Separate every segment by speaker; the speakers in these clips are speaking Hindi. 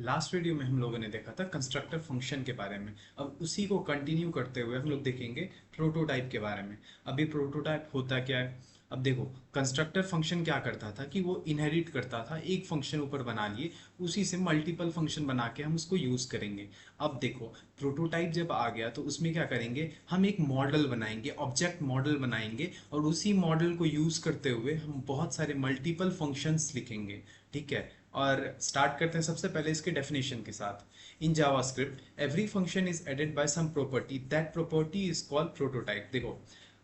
Speaker 1: लास्ट वीडियो में हम लोगों ने देखा था कंस्ट्रक्टर फंक्शन के बारे में। अब उसी को कंटिन्यू करते हुए हम लोग देखेंगे प्रोटोटाइप के बारे में। अभी प्रोटोटाइप होता क्या है? अब देखो, कंस्ट्रक्टर फंक्शन क्या करता था कि वो इनहेरिट करता था, एक फंक्शन ऊपर बना लिए, उसी से मल्टीपल फंक्शन बना के हम उसको यूज़ करेंगे। अब देखो, प्रोटोटाइप जब आ गया तो उसमें क्या करेंगे, हम एक मॉडल बनाएंगे, ऑब्जेक्ट मॉडल बनाएंगे, और उसी मॉडल को यूज़ करते हुए हम बहुत सारे मल्टीपल फंक्शंस लिखेंगे। ठीक है। और स्टार्ट करते हैं सबसे पहले इसके डेफिनेशन के साथ। In JavaScript every function is added by some property, that property is called prototype. देखो,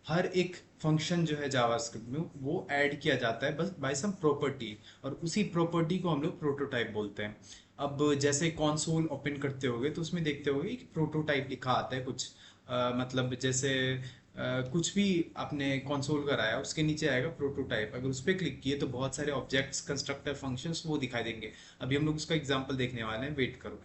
Speaker 1: हर एक फंक्शन जो है जावास्क्रिप्ट में वो ऐड किया जाता है बस बाय सम प्रॉपर्टी, और उसी प्रॉपर्टी को हम लोग प्रोटोटाइप बोलते हैं। अब जैसे कंसोल ओपन करते होगे तो उसमें देखते होगे कि प्रोटोटाइप लिखा आता है कुछ। मतलब जैसे कुछ भी आपने कंसोल कराया उसके नीचे आएगा प्रोटोटाइप, अगर उस पर क्लिक किए तो बहुत सारे ऑब्जेक्ट्स, कंस्ट्रक्टर, फंक्शंस वो दिखाई देंगे। अभी हम लोग उसका एग्जांपल देखने वाले हैं, वेट करो।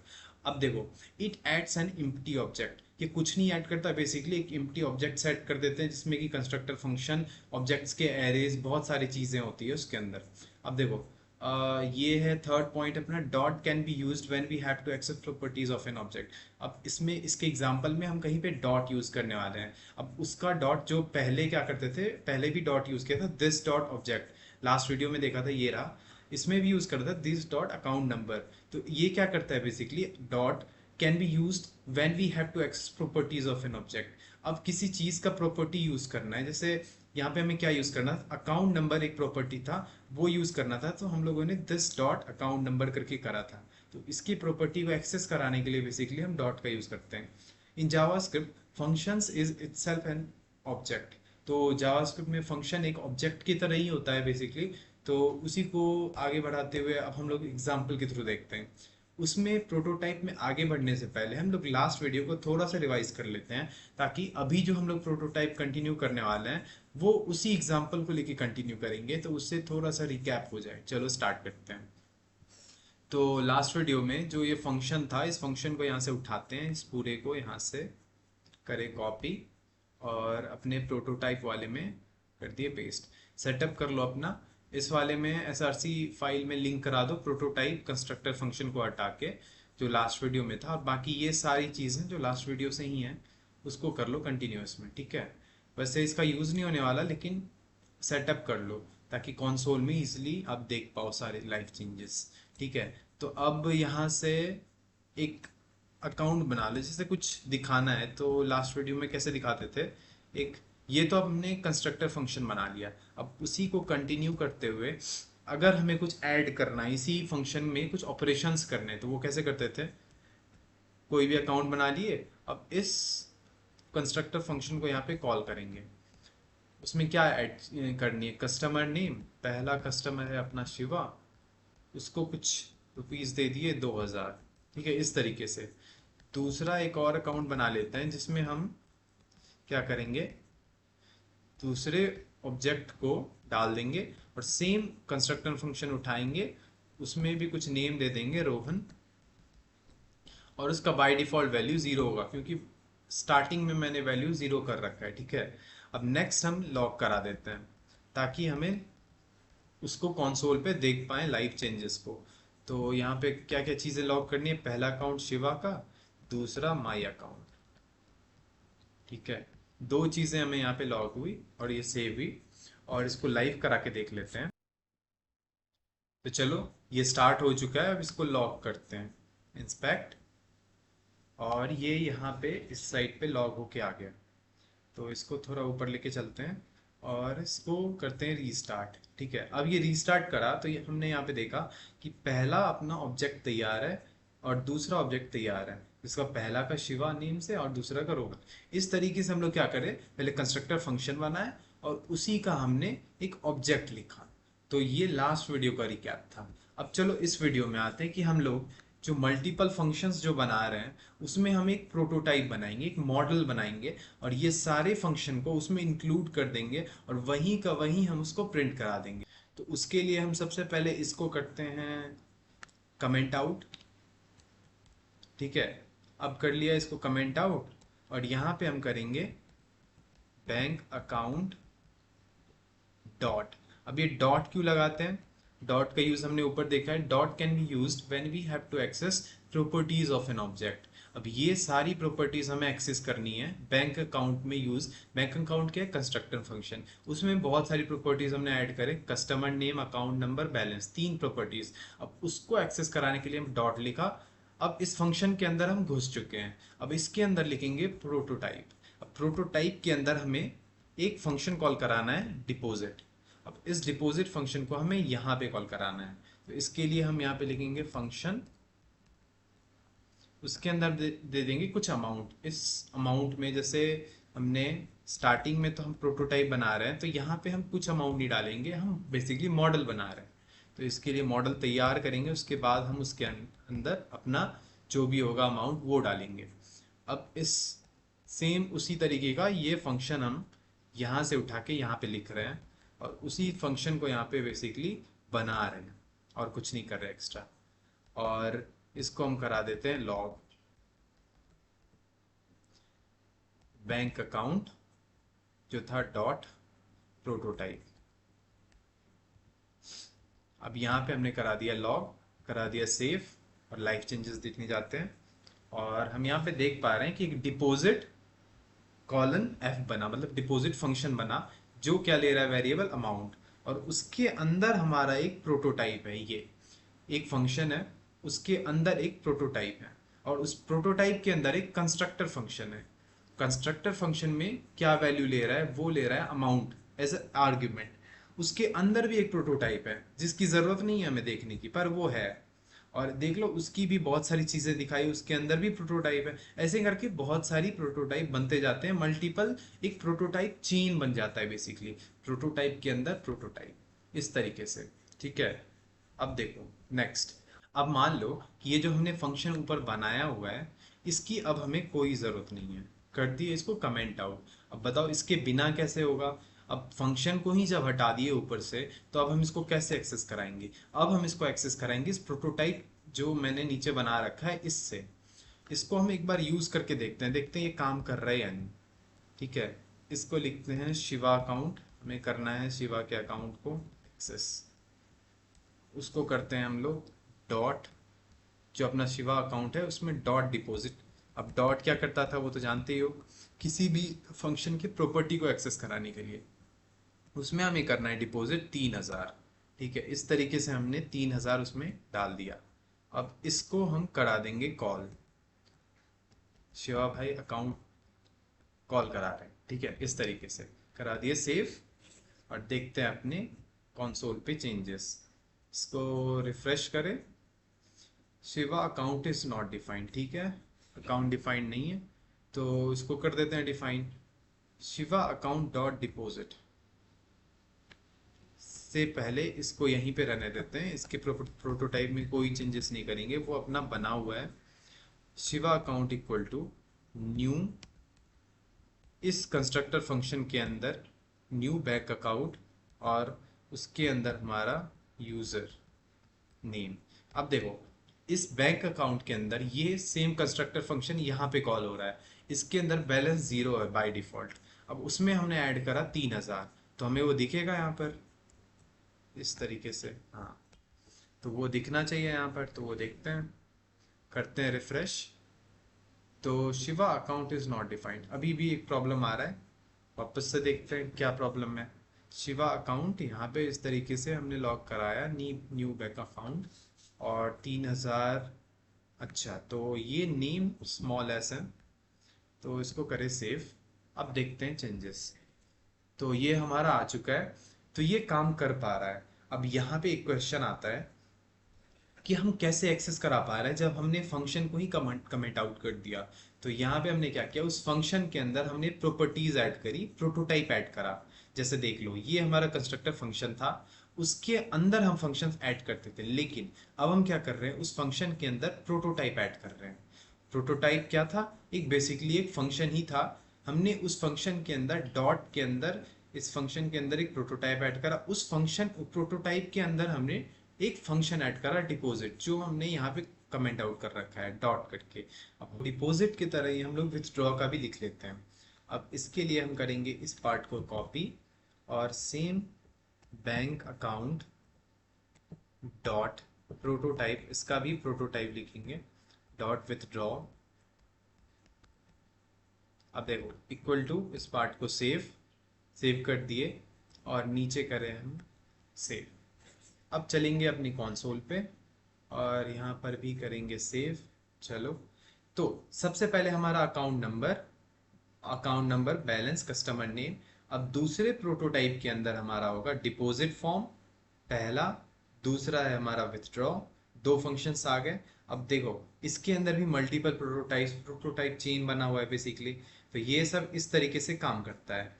Speaker 1: अब देखो, it adds an empty object, ये कुछ नहीं ऐड करता, बेसिकली एक एम्प्टी ऑब्जेक्ट सेट कर देते हैं जिसमें कि कंस्ट्रक्टर, फंक्शन, ऑब्जेक्ट्स के एरेज, बहुत सारी चीज़ें होती है उसके अंदर। अब देखो, ये है थर्ड पॉइंट अपना, dot can be used when we have to access properties of an object. अब इसमें इसके एग्जांपल में हम कहीं पे डॉट यूज करने वाले हैं। अब उसका डॉट जो पहले क्या करते थे, पहले भी डॉट यूज किया था, this dot object, last video में देखा था, ये रहा। इसमें भी यूज करता था दिस डॉट अकाउंट नंबर। तो ये क्या करता है, basically dot can be used when we have to access properties of an object. अब किसी चीज का प्रॉपर्टी यूज करना है, जैसे यहाँ पे हमें क्या यूज करना था, अकाउंट नंबर एक प्रॉपर्टी था, वो यूज करना था, तो हम लोगों ने दिस डॉट अकाउंट नंबर करके करा था। तो इसकी प्रॉपर्टी को एक्सेस कराने के लिए बेसिकली हम डॉट का यूज करते हैं। In JavaScript functions is itself an object. तो जावास्क्रिप्ट में फंक्शन एक ऑब्जेक्ट की तरह ही होता है बेसिकली। तो उसी को आगे बढ़ाते हुए अब हम लोग एग्जाम्पल के थ्रू देखते हैं। उसमें प्रोटोटाइप में आगे बढ़ने से पहले हम लोग लास्ट वीडियो को थोड़ा सा रिवाइज कर लेते हैं, ताकि अभी जो हम लोग प्रोटोटाइप कंटिन्यू करने वाले हैं वो उसी एग्जाम्पल को लेके कंटिन्यू करेंगे, तो उससे थोड़ा सा रिकैप हो जाए। चलो स्टार्ट करते हैं। तो लास्ट वीडियो में जो ये फंक्शन था, इस फंक्शन को यहाँ से उठाते हैं, इस पूरे को यहाँ से करें कॉपी, और अपने प्रोटोटाइप वाले में कर दिए पेस्ट। सेटअप कर लो अपना। इस वाले में src फाइल में लिंक करा दो प्रोटोटाइप कंस्ट्रक्टर फंक्शन को हटा के, जो लास्ट वीडियो में था। और बाकी ये सारी चीज़ें जो लास्ट वीडियो से ही हैं उसको कर लो कंटिन्यूअस में, ठीक है। वैसे इसका यूज़ नहीं होने वाला, लेकिन सेटअप कर लो ताकि कंसोल में इजीली आप देख पाओ सारे लाइफ चेंजेस। ठीक है। तो अब यहाँ से एक अकाउंट बना लो, जैसे कुछ दिखाना है तो लास्ट वीडियो में कैसे दिखाते थे। एक, ये तो अब हमने कंस्ट्रक्टर फंक्शन बना लिया। अब उसी को कंटिन्यू करते हुए अगर हमें कुछ ऐड करना है, इसी फंक्शन में कुछ ऑपरेशंस करने, तो वो कैसे करते थे, कोई भी अकाउंट बना लिए, अब इस कंस्ट्रक्टर फंक्शन को यहाँ पे कॉल करेंगे। उसमें क्या ऐड करनी है, कस्टमर नेम, पहला कस्टमर है अपना शिवा, उसको कुछ रुपीस दे दिए 2000। ठीक है, इस तरीके से। दूसरा एक और अकाउंट बना लेते हैं जिसमें हम क्या करेंगे, दूसरे ऑब्जेक्ट को डाल देंगे और सेम कंस्ट्रक्टर फंक्शन उठाएंगे, उसमें भी कुछ नेम दे देंगे रोहन, और उसका बाय डिफॉल्ट वैल्यू जीरो होगा क्योंकि स्टार्टिंग में मैंने वैल्यू जीरो कर रखा है। ठीक है। अब नेक्स्ट हम लॉक करा देते हैं ताकि हमें उसको कंसोल पे देख पाएं लाइव चेंजेस को। तो यहाँ पे क्या क्या चीज़ें लॉक करनी है, पहला अकाउंट शिवा का, दूसरा माई अकाउंट। ठीक है। दो चीज़ें हमें यहाँ पे लॉक हुई और ये सेव हुई, और इसको लाइव करा के देख लेते हैं। तो चलो, ये स्टार्ट हो चुका है, अब इसको लॉक करते हैं, इंस्पेक्ट, और ये यहाँ पे इस साइड पे लॉग होके आ गया। तो इसको थोड़ा ऊपर लेके चलते हैं और इसको करते हैं रीस्टार्ट। ठीक है। अब ये रीस्टार्ट करा तो ये हमने यहाँ पे देखा कि पहला अपना ऑब्जेक्ट तैयार है और दूसरा ऑब्जेक्ट तैयार है, जिसका पहला का शिवा नेम से और दूसरा का रोहन। इस तरीके से हम लोग क्या करें, पहले कंस्ट्रक्टर फंक्शन बनाए और उसी का हमने एक ऑब्जेक्ट लिखा। तो ये लास्ट वीडियो का रिकैप था। अब चलो इस वीडियो में आते हैं कि हम लोग जो मल्टीपल फंक्शंस जो बना रहे हैं उसमें हम एक प्रोटोटाइप बनाएंगे, एक मॉडल बनाएंगे, और ये सारे फंक्शन को उसमें इंक्लूड कर देंगे और वहीं का वहीं हम उसको प्रिंट करा देंगे। तो उसके लिए हम सबसे पहले इसको करते हैं कमेंट आउट। ठीक है। अब कर लिया इसको कमेंट आउट, और यहाँ पे हम करेंगे बैंक अकाउंट डॉट। अब ये डॉट क्यों लगाते हैं, डॉट का यूज हमने ऊपर देखा है, dot can be used when we have to access properties of an object. अब ये सारी प्रॉपर्टीज हमें एक्सेस करनी है बैंक अकाउंट में यूज। बैंक अकाउंट क्या है, कंस्ट्रक्टर फंक्शन, उसमें बहुत सारी प्रॉपर्टीज हमने ऐड करे, customer name, account number, balance, 3 properties. अब उसको एक्सेस कराने के लिए हम डॉट लिखा। अब इस फंक्शन के अंदर हम घुस चुके हैं, अब इसके अंदर लिखेंगे प्रोटोटाइप। अब प्रोटोटाइप के अंदर हमें एक फंक्शन कॉल कराना है डिपॉजिट। अब इस डिपॉजिट फंक्शन को हमें यहाँ पे कॉल कराना है, तो इसके लिए हम यहाँ पे लिखेंगे फंक्शन, उसके अंदर दे देंगे कुछ अमाउंट। इस अमाउंट में जैसे हमने स्टार्टिंग में तो हम प्रोटोटाइप बना रहे हैं, तो यहाँ पे हम कुछ अमाउंट नहीं डालेंगे, हम बेसिकली मॉडल बना रहे हैं। तो इसके लिए मॉडल तैयार करेंगे, उसके बाद हम उसके अंदर अपना जो भी होगा अमाउंट वो डालेंगे। अब इस सेम उसी तरीके का ये फंक्शन हम यहाँ से उठा के यहाँ पे लिख रहे हैं, और उसी फंक्शन को यहाँ पे बेसिकली बना रहे हैं और कुछ नहीं कर रहे एक्स्ट्रा। और इसको हम करा देते हैं लॉग बैंक अकाउंट जो था डॉट प्रोटोटाइप। अब यहाँ पे हमने करा दिया लॉग, करा दिया सेव, और लाइफ चेंजेस देखने जाते हैं। और हम यहाँ पे देख पा रहे हैं कि एक डिपॉजिट कॉलन एफ बना, मतलब डिपॉजिट फंक्शन बना जो क्या ले रहा है, वेरिएबल अमाउंट। और उसके अंदर हमारा एक प्रोटोटाइप है, ये एक फंक्शन है, उसके अंदर एक प्रोटोटाइप है, और उस प्रोटोटाइप के अंदर एक कंस्ट्रक्टर फंक्शन है। कंस्ट्रक्टर फंक्शन में क्या वैल्यू ले रहा है, वो ले रहा है अमाउंट एज ए आर्ग्यूमेंट। उसके अंदर भी एक प्रोटोटाइप है जिसकी जरूरत नहीं है हमें देखने की, पर वो है। और देख लो उसकी भी बहुत सारी चीजें दिखाई, उसके अंदर भी प्रोटोटाइप है। ऐसे करके बहुत सारी प्रोटोटाइप बनते जाते हैं, मल्टीपल एक प्रोटोटाइप चेन बन जाता है बेसिकली, प्रोटोटाइप के अंदर प्रोटोटाइप, इस तरीके से। ठीक है, अब देखो नेक्स्ट। अब मान लो कि ये जो हमने फंक्शन ऊपर बनाया हुआ है, इसकी अब हमें कोई ज़रूरत नहीं है, कर दिए इसको कमेंट आउट। अब बताओ इसके बिना कैसे होगा। अब फंक्शन को ही जब हटा दिए ऊपर से, तो अब हम इसको कैसे एक्सेस कराएंगे। अब हम इसको एक्सेस कराएंगे इस प्रोटोटाइप जो मैंने नीचे बना रखा है इससे। इसको हम एक बार यूज़ करके देखते हैं ये काम कर रहा है या नहीं। ठीक है, इसको लिखते हैं शिवा अकाउंट, हमें करना है शिवा के अकाउंट को एक्सेस। उसको करते हैं हम लोग डॉट, जो अपना शिवा अकाउंट है उसमें डॉट डिपॉजिट। अब डॉट क्या करता था वो तो जानते ही हो, किसी भी फंक्शन की प्रॉपर्टी को एक्सेस कराने के लिए। उसमें हमें करना है डिपॉजिट 3000। ठीक है, इस तरीके से हमने 3000 उसमें डाल दिया। अब इसको हम करा देंगे कॉल, शिवा भाई अकाउंट कॉल करा रहे हैं। ठीक है, इस तरीके से करा दिए सेव, और देखते हैं अपने कंसोल पे चेंजेस। इसको रिफ्रेश करें, Shiva account is not defined. ठीक है, अकाउंट डिफाइंड नहीं है, तो इसको कर देते हैं defined, Shiva account dot deposit. से पहले इसको यहीं पे रहने देते हैं, इसके प्रोटोटाइप में कोई चेंजेस नहीं करेंगे, वो अपना बना हुआ है। Shiva account equal to new, इस कंस्ट्रक्टर फंक्शन के अंदर न्यू बैंक अकाउंट, और उसके अंदर हमारा यूजर नेम। अब देखो इस बैंक अकाउंट के अंदर ये सेम कंस्ट्रक्टर फंक्शन यहाँ पे कॉल हो रहा है, इसके अंदर बैलेंस 0 है बाय डिफॉल्ट। अब उसमें हमने ऐड करा 3000, तो हमें वो दिखेगा यहाँ पर इस तरीके से। हाँ, तो वो दिखना चाहिए यहाँ पर, तो वो देखते हैं, करते हैं रिफ्रेश। तो Shiva account is not defined, अभी भी एक प्रॉब्लम आ रहा है। वापस से देखते हैं क्या प्रॉब्लम है। शिवा अकाउंट यहाँ पे इस तरीके से हमने लॉग कराया न्यू बैंक अकाउंट, और 3000। अच्छा, तो ये नेम स्मॉल एस है, तो इसको करें सेव। अब देखते हैं चेंजेस, तो ये हमारा आ चुका है, तो ये काम कर पा रहा है। अब यहाँ पे एक क्वेश्चन आता है कि हम कैसे एक्सेस करा पा रहे हैं जब हमने फंक्शन को ही कमेंट आउट कर दिया। तो यहाँ पे हमने क्या किया, उस फंक्शन के अंदर हमने प्रॉपर्टीज ऐड करी, प्रोटोटाइप ऐड करा। जैसे देख लो ये हमारा कंस्ट्रक्टर फंक्शन था, उसके अंदर हम फंक्शंस ऐड करते थे, लेकिन अब हम क्या कर रहे हैं, उस फंक्शन के अंदर प्रोटोटाइप ऐड कर रहे हैं। प्रोटोटाइप क्या था, एक बेसिकली एक फंक्शन ही था, हमने उस फंक्शन के अंदर डॉट के अंदर इस फंक्शन के अंदर एक प्रोटोटाइप ऐड करा। उस फंक्शन प्रोटोटाइप के अंदर हमने एक फंक्शन ऐड करा डिपॉजिट, जो हमने यहाँ पे कमेंट आउट कर रखा है डॉट करके। अब डिपॉजिट की तरह ही हम लोग विथड्रॉ का भी लिख लेते हैं। अब इसके लिए हम करेंगे इस पार्ट को कॉपी, और same bank account dot prototype, इसका भी प्रोटोटाइप लिखेंगे, डॉट विथड्रॉ। अब देखो इक्वल टू, इस पार्ट को सेव, सेव कर दिए और नीचे करें हम सेव। अब चलेंगे अपनी कंसोल पे और यहाँ पर भी करेंगे सेव। चलो, तो सबसे पहले हमारा account number balance customer name. अब दूसरे प्रोटोटाइप के अंदर हमारा होगा डिपॉजिट फॉर्म पहला, दूसरा है हमारा विथड्रॉ। दो फंक्शंस आ गए। अब देखो इसके अंदर भी मल्टीपल प्रोटोटाइप चेन बना हुआ है बेसिकली। तो ये सब इस तरीके से काम करता है।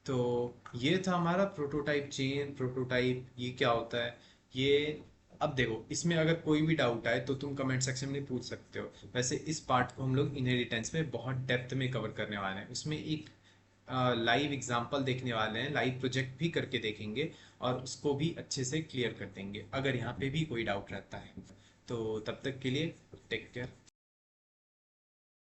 Speaker 1: तो ये था हमारा प्रोटोटाइप चेन, प्रोटोटाइप ये क्या होता है ये। अब देखो इसमें अगर कोई भी डाउट आए तो तुम कमेंट सेक्शन में पूछ सकते हो। वैसे इस पार्ट को हम लोग इनहेरिटेंस में बहुत डेप्थ में कवर करने वाले हैं। उसमें एक लाइव एग्जांपल देखने वाले हैं, लाइव प्रोजेक्ट भी करके देखेंगे और उसको भी अच्छे से क्लियर कर देंगे अगर यहाँ पे भी कोई डाउट रहता है। तो तब तक के लिए टेक केयर।